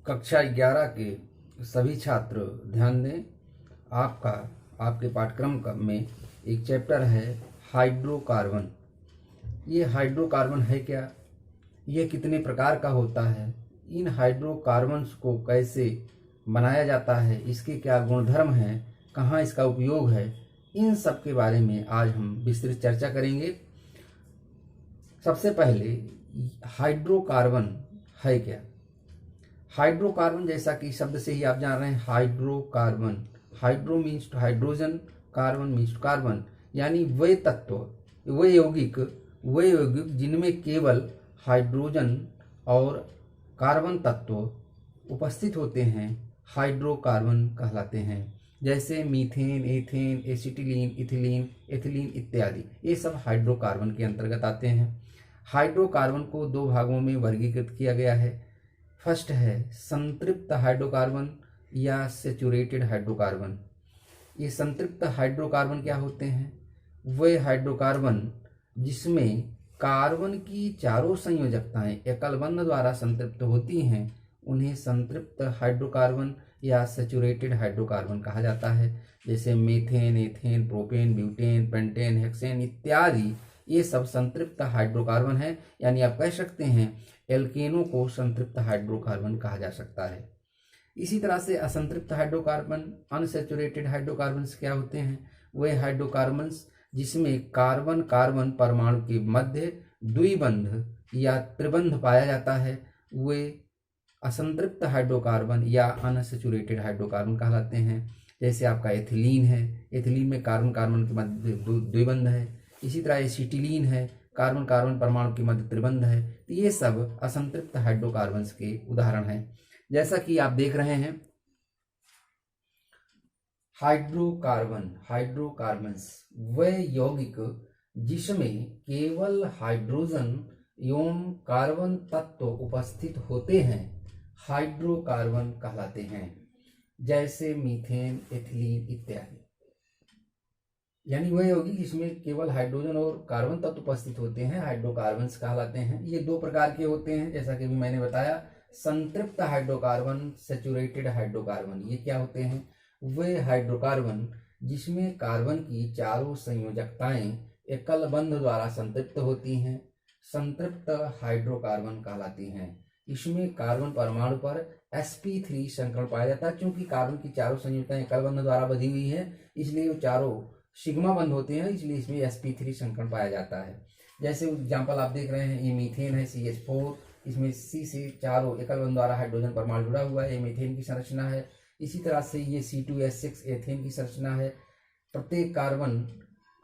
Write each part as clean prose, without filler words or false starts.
कक्षा 11 के सभी छात्र ध्यान दें। आपके पाठ्यक्रम में एक चैप्टर है हाइड्रोकार्बन। ये हाइड्रोकार्बन है क्या, ये कितने प्रकार का होता है, इन हाइड्रोकार्बन्स को कैसे बनाया जाता है, इसके क्या गुणधर्म हैं, कहाँ इसका उपयोग है, इन सब के बारे में आज हम विस्तृत चर्चा करेंगे। सबसे पहले हाइड्रोकार्बन है क्या। हाइड्रोकार्बन जैसा कि शब्द से ही आप जान रहे हैं, hydrocarbon, hydro means to hydrogen, carbon means to carbon, यानी वे तत्व, वे यौगिक जिनमें केवल हाइड्रोजन और कार्बन तत्व उपस्थित होते हैं हाइड्रोकार्बन कहलाते हैं। जैसे methane, ethane, acetylene, ethylene, ethylene इत्यादि, ये सब हाइड्रोकार्बन के अंतर्गत आते हैं। हाइड्रोकार्बन को दो भागों में वर्गीकृत किया गया है। फर्स्ट है संतृप्त हाइड्रोकार्बन या सैचुरेटेड हाइड्रोकार्बन। ये संतृप्त हाइड्रोकार्बन क्या होते हैं? वे हाइड्रोकार्बन जिसमें कार्बन की चारों संयोजकताएं एकल बंध द्वारा संतृप्त होती हैं, उन्हें संतृप्त हाइड्रोकार्बन या सैचुरेटेड हाइड्रोकार्बन कहा जाता है। जैसे methane, ethane, propane, butane, pentane, hexane इत्यादि, ये सब संतृप्त हाइड्रोकार्बन है। यानी आप कह सकते हैं एल्केनों को संतृप्त हाइड्रोकार्बन कहा जा सकता है। इसी तरह से असंतृप्त हाइड्रोकार्बन, अनसैचुरेटेड हाइड्रोकार्बन्स क्या होते हैं? वे हाइड्रोकार्बन्स जिसमें कार्बन कार्बन परमाणु के मध्य द्विबंध या त्रिबंध पाया जाता है, वे असंतृप्त हाइड्रोकार्बन या अनसैचुरेटेड हाइड्रोकार्बन कहलाते हैं। जैसे आपका एथिलीन है, एथिलीन में कार्बन कार्बन के मध्य द्विबंध है। इसी तरह एसिटिलीन है, कार्बन कार्बन परमाणु के मध्य त्रिबंध है। तो ये सब असंतृप्त हाइड्रोकार्बन्स के उदाहरण हैं। जैसा कि आप देख रहे हैं हाइड्रोकार्बन्स वे यौगिक जिसमें केवल हाइड्रोजन एवं कार्बन तत्व उपस्थित होते हैं हाइड्रोकार्बन कहलाते हैं। जैसे मीथेन, एथिलीन इत्यादि, यानी वह यौगिक जिसमें केवल हाइड्रोजन और कार्बन तत्व उपस्थित होते हैं हाइड्रोकार्बन्स कहलाते हैं। ये दो प्रकार के होते हैं, जैसा कि मैंने बताया, संतृप्त हाइड्रोकार्बन, सैचुरेटेड हाइड्रोकार्बन। ये क्या होते हैं? वे हाइड्रोकार्बन जिसमें कार्बन की चारों संयोजकताएं एकल बंध द्वारा संतृप्त होती हैं, संतृप्त हाइड्रोकार्बन कहलाती हैं। इसमें कार्बन परमाणु पर sp3 संकरण पाया जाता है। क्योंकि कार्बन की चारों संयोजकताएं एकल बंध द्वारा बंधी हुई है, इसलिए वो चारों सिग्मा बंध होते हैं, इसलिए इसमें sp3 संकरण पाया जाता है। जैसे एग्जाम्पल आप देख रहे हैं, ये मीथेन है, CH4, इसमें C से चारों एकल बंध द्वारा हाइड्रोजन परमाणु जुड़ा हुआ है, ये मीथेन की संरचना है। इसी तरह से ये C2H6 एथेन की संरचना है। प्रत्येक कार्बन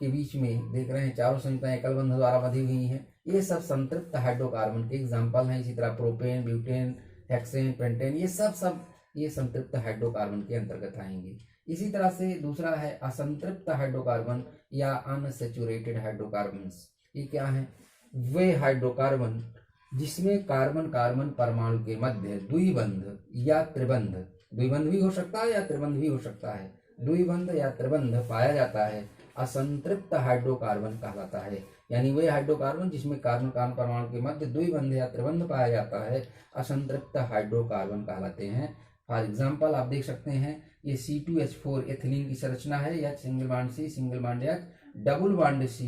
के बीच में देख रहे हैं चारों संयुक्ताएं एकल बंध द्वारा बंधी हुई हैं। ये सब संतृप्त हाइड्रोकार्बन के एग्जाम्पल हैं। इसी तरह प्रोपेन, ब्यूटेन, हेक्सेन, पेंटेन, ये सब ये संतृप्त हाइड्रोकार्बन के अंतर्गत आएंगे। इसी तरह से दूसरा है असंतृप्त हाइड्रोकार्बन या अनसैचुरेटेड हाइड्रोकार्बन्स। ये क्या है? वे हाइड्रोकार्बन जिसमें कार्बन कार्बन परमाणु के मध्य द्विबंध या त्रिबंध, द्विबंध भी हो सकता है या त्रिबंध भी हो सकता है, द्विबंध या त्रिबंध पाया जाता है, असंतृप्त हाइड्रोकार्बन कहलाता है। यानी वे हाइड्रोकार्बन जिसमें कार्बन कार्बन परमाणु के मध्य द्विबंध या त्रिबंध पाया जाता है असंतृप्त हाइड्रोकार्बन कहलाते हैं। फॉर एग्जाम्पल आप देख सकते हैं, ये C2H4 एथिलीन की संरचना है, या single bond C, single bond H, double bond C,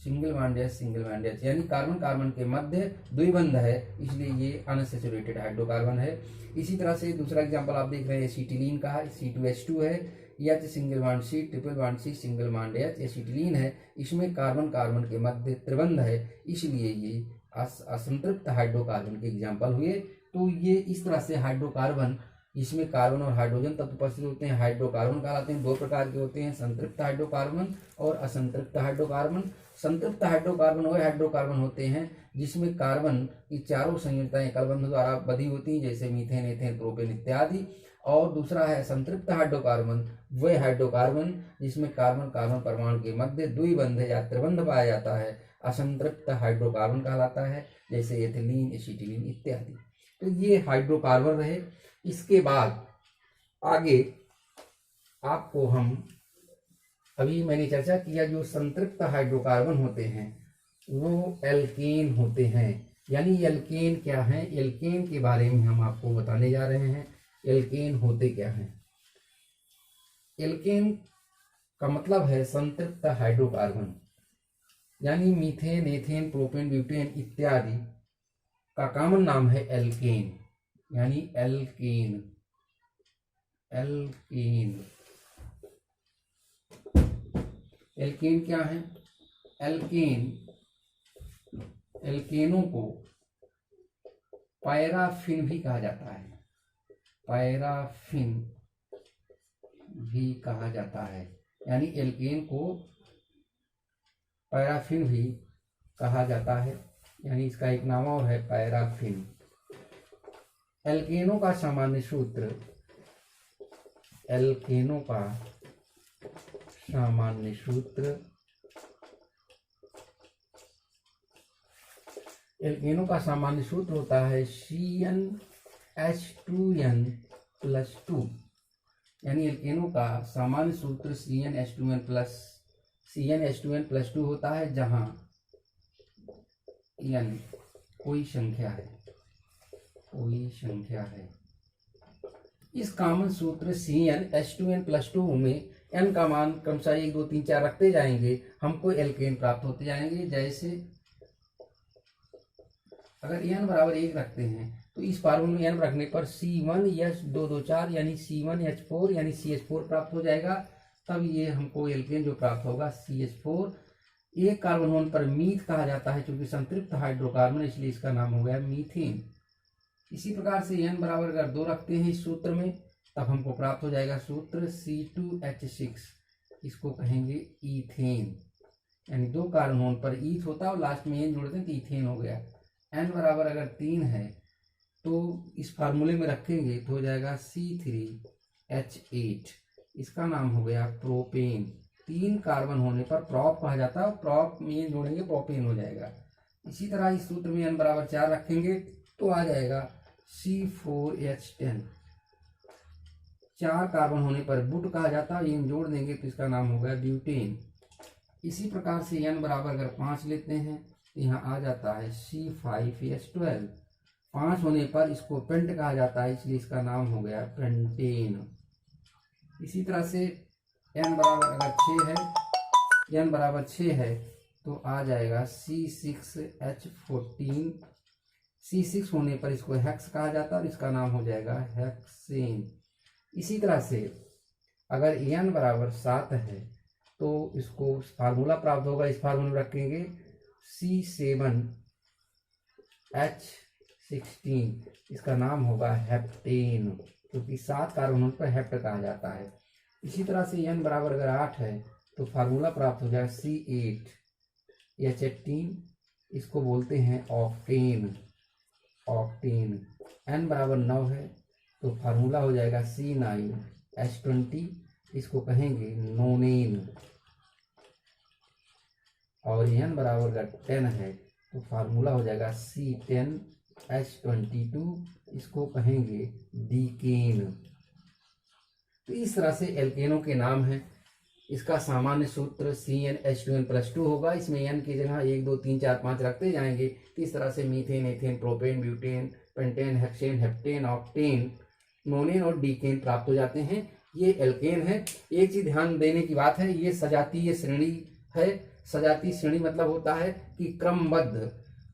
single bond H, single bond H, यानी कार्बन कार्बन के मध्य द्विबंध है, इसलिए ये अनसैचुरेटेड हाइड्रोकार्बन है। इसी तरह से दूसरा एग्जाम्पल आप देख रहे हैं एसिटिलीन का है, C2H2 है, H single bond C, triple bond C, single bond H, acetylene है, इसमें कार्बन कार्बन के मध्य त्रिबंध है, इसलिए ये असंतृप्त हाइड्रोकार्बन के एग्जाम्पल हुए। तो ये इस तरह से हाइड्रोकार्बन इसमें कार्बन और हाइड्रोजन तत्व उपस्थित होते हैं हाइड्रोकार्बन कहलाते हैं। दो प्रकार के होते हैं, संतृप्त हाइड्रोकार्बन और असंतृप्त हाइड्रोकार्बन। संतृप्त हाइड्रोकार्बन वह हाइड्रोकार्बन होते हैं जिसमें कार्बन की चारों संयोजकताएं एकल बंध द्वारा बंधी होती हैं, जैसे मीथेन, एथेन, प्रोपेन इत्यादि। और दूसरा है संतृप्त हाइड्रोकार्बन, वह हाइड्रोकार्बन जिसमें कार्बन कार्बन परमाणु के मध्य द्विबंध या त्रिबंध पाया जाता है, असंतृप्त हाइड्रोकार्बन कहलाता है, जैसे एथिलीन, एसिटिलीन इत्यादि। तो ये हाइड्रोकार्बन रहे। इसके बाद आगे आपको हम, अभी मैंने चर्चा किया, जो संतृप्त हाइड्रोकार्बन होते हैं वो एल्केन होते हैं। यानी एल्केन क्या है, एल्केन के बारे में हम आपको बताने जा रहे हैं। एल्केन होते क्या हैं? एल्केन का मतलब है संतृप्त हाइड्रोकार्बन, यानी मीथेन, एथेन, प्रोपेन, ब्यूटेन इत्यादि का कॉमन नाम है एल्केन, यानी एल्केन। एल्केन एल्केन क्या है? एल्केनों को पैराफिन भी कहा जाता है, पैराफिन भी कहा जाता है, यानी एल्केन को पैराफिन भी कहा जाता है, यानी इसका एक नाम और है पैराफिन। एल्केनों का सामान्य सूत्र, एल्केनों का सामान्य सूत्र, एल्केनों का सामान्य सूत्र होता है CnH2n+2, यानी एल्केनों का सामान्य सूत्र CnH2n+2 होता है, जहां n कोई संख्या है। इस कॉमन सूत्र CnH2n+2 में n का मान क्रमशः 1 2 3 4 रखते जाएंगे, हमको एल्केन प्राप्त होते जाएंगे। जैसे अगर n बराबर 1 रखते हैं तो इस फार्मूले में n रखने पर C1H224 यानी C1H4 यानी CH4 प्राप्त हो जाएगा। तब ये हमको एल्केन जो प्राप्त होगा CH4। एक कार्बन होने पर मीथ कहा जाता है, क्योंकि संतृप्त हाइड्रोकार्बन, इसलिए इसका नाम हो गया मीथेन। इसी प्रकार से n बराबर अगर 2 रखते हैं इस सूत्र में, तब हमको प्राप्त हो जाएगा सूत्र C2H6, इसको कहेंगे ईथेन, यानी 2 कार्बन होने पर ईथ होता है और लास्ट में n जोड़ते हैं तो ईथेन हो गया। n बराबर अगर 3 है तो इस फार्मूले में रखेंगे तो हो जाएगा C3H8, इसका नाम हो गया प्रोपेन। 3 कार्बन होने पर प्रॉप कहा जाता है, प्रॉप में जोड़ेंगे प्रोपेन हो जाएगा। इसी तरह इस सूत्र में n बराबर 4 रखेंगे तो आ जाएगा C4H10। 4 कार्बन होने पर बुट कहा जाता है, इन जोड़ देंगे तो इसका नाम हो गया ब्यूटेन। इसी प्रकार से n बराबर अगर 5 लेते हैं तो यहाँ आ जाता है C5H12। 5 होने पर इसको पेंट कहा जाता है, इसलिए इसका नाम हो गया पेंटेन। इसी तरह से n बराबर अगर 6 है तो आ जाएगा C6H14। C6 होने पर इसको हेक्स कहा जाता है और इसका नाम हो जाएगा हेक्सेन। इसी तरह से अगर n बराबर 7 है तो इसको फार्मूला प्राप्त होगा, इस फार्मूला में रखेंगे C7H16, इसका नाम होगा हेप्टेन, क्योंकि 7 कार्बन होने पर हेप्ट कहा जाता है। इसी तरह से n बराबर अगर 8 है तो फार्मूला प्राप्त हो जाएगा C8H18, इसको बोलते हैं ऑक्टेन। n बराबर 9 है तो फार्मूला हो जाएगा C9H20, इसको कहेंगे नोनेन। और n बराबर अगर 10 है तो फार्मूला हो जाएगा C10H22, इसको कहेंगे डीकेन। तो इस तरह से एल्केनों के नाम हैं। इसका सामान्य सूत्र CnH2n+2 होगा, इसमें n की जगह 1 2 3 4 5 रखते जाएंगे। तो इस तरह से methane, ethane, propane, butane, pentane, hexane, heptane, octane, नोनेन और डीकेन प्राप्त हो जाते हैं। ये एल्केन है। एक चीज ध्यान देने की बात है, ये सजातीय श्रेणी है। सजातीय श्रेणी मतलब होता है कि क्रमबद्ध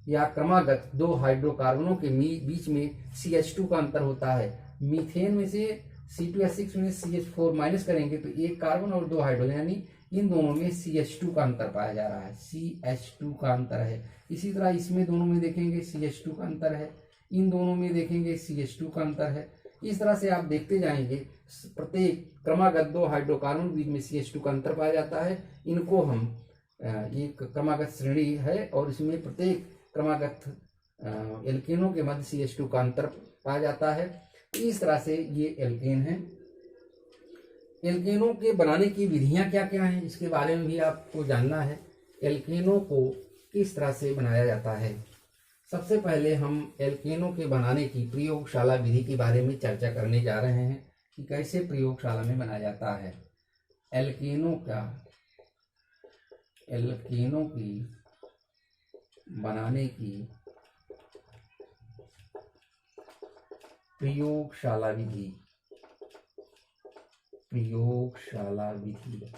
या क्रमागत 2 हाइड्रोकार्बनों के बीच में CH2 का अंतर होता है। मीथेन में से C2H6 में CH4 माइनस करेंगे तो 1 कार्बन और 2 हाइड्रोजन, यानी इन दोनों में CH2 का अंतर पाया जा रहा है, CH2 का अंतर है। इसी तरह इसमें दोनों में देखेंगे CH2 का अंतर है, इन दोनों में देखेंगे CH2 का अंतर है। इस तरह से आप देखते जाएंगे, प्रत्येक क्रमागत 2 हाइड्रोकार्बन बीच में CH2 का अंतर पाया जाता है। इनको हम एक क्रमागत श्रेणी है और इसमें प्रत्येक क्रमागत एल्केनों के मध्य CH2 का अंतर पाया जाता है। इस तरह से ये एल्केन है। एल्केनों के बनाने की विधियां क्या क्या हैं, इसके बारे में भी आपको जानना है। एल्केनों को किस तरह से बनाया जाता है। सबसे पहले हम एल्केनों के बनाने की प्रयोगशाला विधि के बारे में चर्चा करने जा रहे हैं कि कैसे प्रयोगशाला में बनाया जाता है। एल्केनों की बनाने की प्रयोगशाला विधि, प्रयोगशाला विधि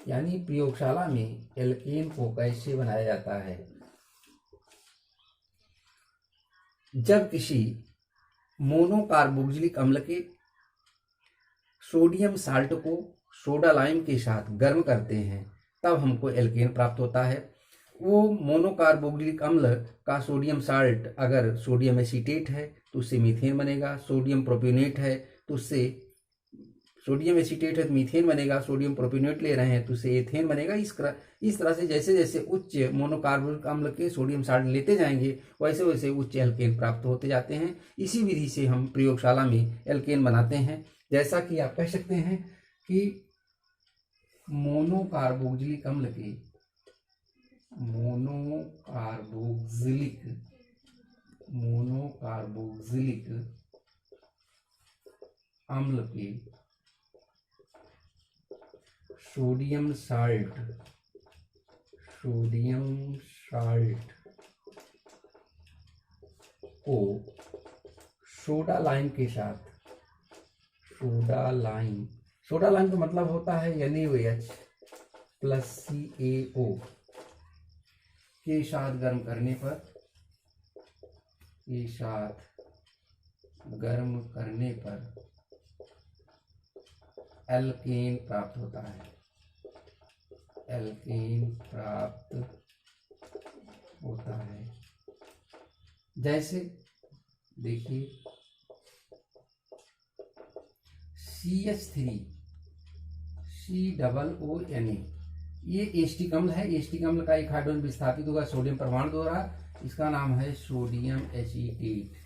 यानी प्रयोगशाला में एल्केन को कैसे बनाया जाता है। जब किसी मोनोकार्बोक्सिलिक अम्ल के सोडियम साल्ट को सोडा लाइम के साथ गर्म करते हैं तब हमको एल्केन प्राप्त होता है। वो मोनोकार्बोक्सिलिक अम्ल का सोडियम साल्ट अगर सोडियम एसीटेट है तो उससे मीथेन बनेगा, सोडियम प्रोपियोनेट है तो उससे सोडियम एसीटेट है तो मीथेन बनेगा, सोडियम प्रोपियोनेट ले रहे हैं तो उससे एथेन बनेगा। इस तरह से जैसे जैसे उच्च मोनोकार्बोनिक अम्ल के सोडियम साल्ट लेते जाएंगे वैसे वैसे उच्च एल्केन प्राप्त होते जाते हैं। इसी विधि से हम प्रयोगशाला में एल्केन बनाते हैं। जैसा कि आप कह सकते हैं कि मोनोकार्बोक्सिलिक अम्ल के मोनोकार्बोक्सिलिक अम्ल के सोडियम साल्ट को सोडा लाइम के साथ, सोडा लाइम का मतलब होता है NaOH प्लस CaO के साथ गर्म करने पर एल्केन प्राप्त होता है, जैसे देखिए CH3 COONA ये एस्टिक अम्ल है। एस्टिक अम्ल का एक हाइड्रोजन विस्थापित होगा सोडियम परमाणु द्वारा, इसका नाम है सोडियम एसीटेट।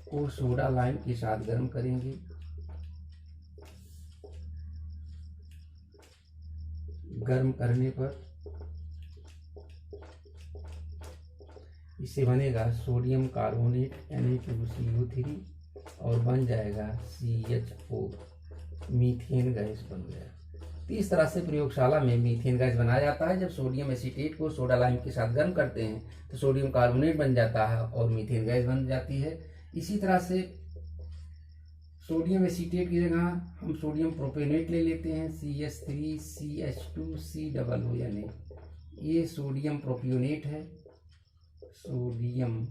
को सोडा लाइम के साथ गर्म करेंगे, गर्म करने पर इससे बनेगा सोडियम कार्बोनेट Na2CO3 और बन जाएगा CH4, मीथेन गैस बन गया। तो इस तरह से प्रयोगशाला में मीथेन गैस बनाया जाता है। जब सोडियम एसीटेट को सोडा लाइम के साथ गर्म करते हैं तो सोडियम कार्बोनेट बन जाता है और मीथेन गैस बन जाती है। इसी तरह से सोडियम एसीटेट की जगह हम सोडियम प्रोपेनेट ले लेते हैं, CH3CH2COO, ये सोडियम प्रोपियोनेट है। सोडियम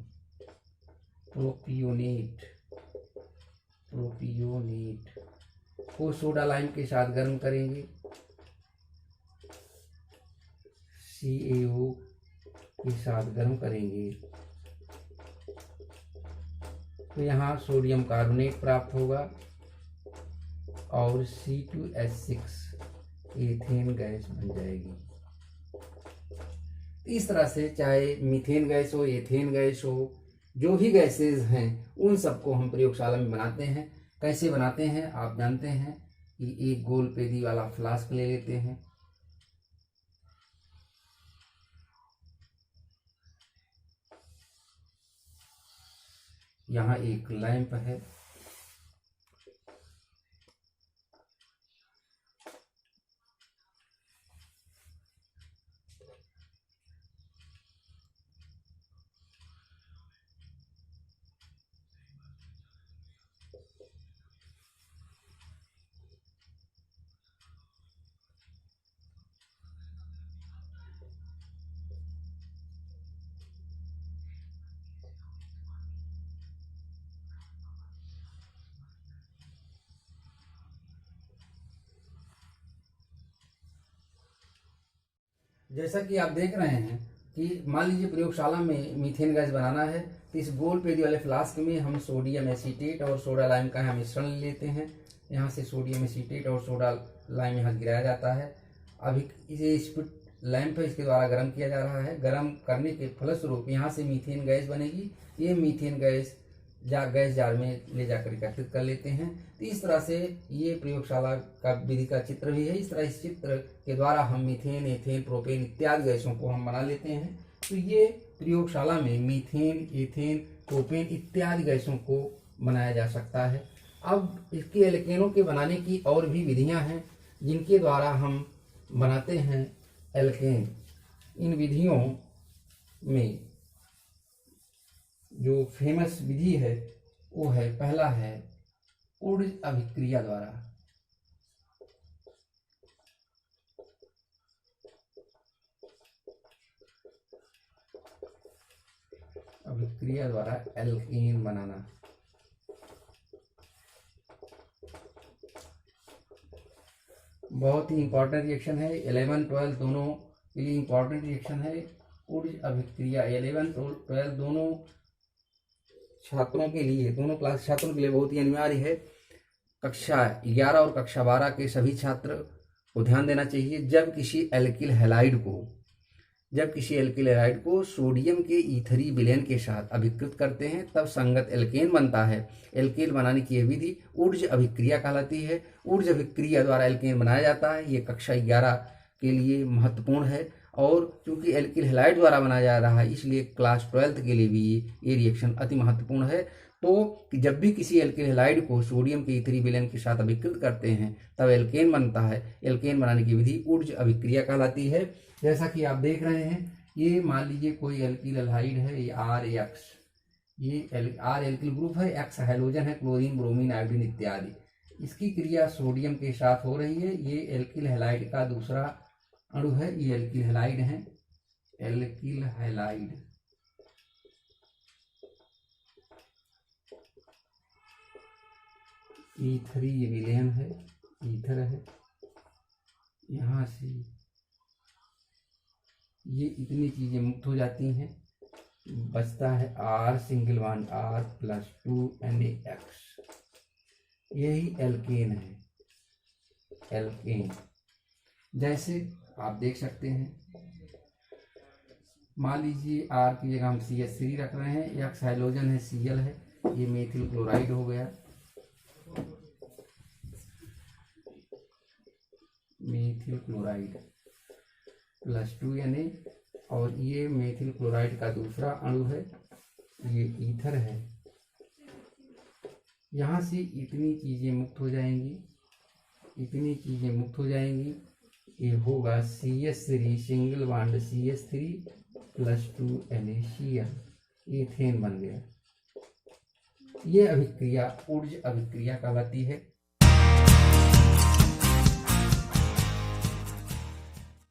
प्रोपियोनेट को सोडा लाइम के साथ गर्म करेंगे, CaO के साथ गर्म करेंगे तो यहाँ सोडियम कार्बोनेट प्राप्त होगा और C2H6 एथेन गैस बन जाएगी। इस तरह से चाहे मीथेन गैस हो, एथेन गैस हो, जो भी गैसेज हैं उन सबको हम प्रयोगशाला में बनाते हैं। कैसे बनाते हैं आप जानते हैं कि एक गोल पेदी वाला फ्लास्क ले लेते हैं, यहाँ एक लैंप है, जैसा कि आप देख रहे हैं कि मान लीजिए प्रयोगशाला में मीथेन गैस बनाना है तो इस गोल पेदी वाले फ्लास्क में हम सोडियम एसीटेट और सोडा लाइम का मिश्रण ले लेते हैं। यहाँ से सोडियम एसीटेट और सोडा लाइम यहाँ गिराया जाता है। अभी इसे स्पिट लैंप है, इसके द्वारा गर्म किया जा रहा है। गर्म करने के फलस्वरूप यहाँ से मीथेन गैस बनेगी। ये मीथेन गैस गैस जार में ले जाकर एकत्रित कर लेते हैं। तो इस तरह से ये प्रयोगशाला का विधि का चित्र भी है। इस तरह इस चित्र के द्वारा हम मीथेन, एथेन, प्रोपेन इत्यादि गैसों को हम बना लेते हैं। तो ये प्रयोगशाला में मीथेन, एथेन, प्रोपेन इत्यादि गैसों को बनाया जा सकता है। अब इसके एल्केनों के बनाने की और भी विधियां हैं जिनके द्वारा हम बनाते हैं एल्केन। इन विधियों में जो फेमस विधि है वो है, पहला है ऊर्ज अभिक्रिया द्वारा। अभिक्रिया द्वारा एल्केन बनाना। बहुत ही इंपॉर्टेंट रिएक्शन है, 11 12 दोनों के लिए इंपॉर्टेंट रिएक्शन है ऊर्ज अभिक्रिया। 11 12 दोनों छात्रों के लिए, दोनों क्लास छात्रों के लिए बहुत ही अनिवार्य है। कक्षा 11 और कक्षा 12 के सभी छात्र को ध्यान देना चाहिए। जब किसी एल्किल हैलाइड को सोडियम के ईथरी विलयन के साथ अभिकृत करते हैं तब संगत एल्केन बनता है। एल्केन बनाने की यह विधि ऊर्ज अभिक्रिया कहलाती है। ऊर्ज अभिक्रिया द्वारा एल्केन बनाया जाता है। ये कक्षा 11 के लिए महत्वपूर्ण है, और क्योंकि एल्किल हैलाइड द्वारा बनाया जा रहा है इसलिए क्लास 12th के लिए भी ये रिएक्शन अति महत्वपूर्ण है। तो जब भी किसी एल्किल हैलाइड को सोडियम के ईथरी विलयन के साथ अभिकृत करते हैं तब एल्केन बनता है। एल्केन बनाने की विधि ऊर्ज अभिक्रिया कहलाती है। जैसा कि आप देख रहे हैं, ये मान लीजिए कोई एल्किल हैलाइड है, ये RX, ये R एल्किल ग्रुप है, X हैलोजन है, क्लोरीन ब्रोमीन आयोडीन इत्यादि। इसकी क्रिया सोडियम के साथ हो रही है। ये एल्किल हैलाइड का दूसरा अणु है, ये एल्किल हैलाइड है, एल्किल हैलाइड। ईथरी विलयन है, ईथर है, यहाँ से ये इतनी चीजें मुक्त हो जाती हैं, बचता है R single bond R+2 NaX। यही एल्केन है, एल्केन। जैसे आप देख सकते हैं, मान लीजिए R की जगह हम CH3 रख रहे हैं, X हाइड्रोजन है, Cl है, ये मेथिल क्लोराइड हो गया, मेथिल क्लोराइड +2 Na, और ये मेथिल क्लोराइड का दूसरा अणु है, ये ईथर है। यहाँ से इतनी चीजें मुक्त हो जाएंगी, इतनी चीजें मुक्त हो जाएंगी। ये होगा CH3 single bond CH3+2 NaCl, ethane बन गया। ये अभिक्रिया ऊर्ज अभिक्रिया कहलाती है।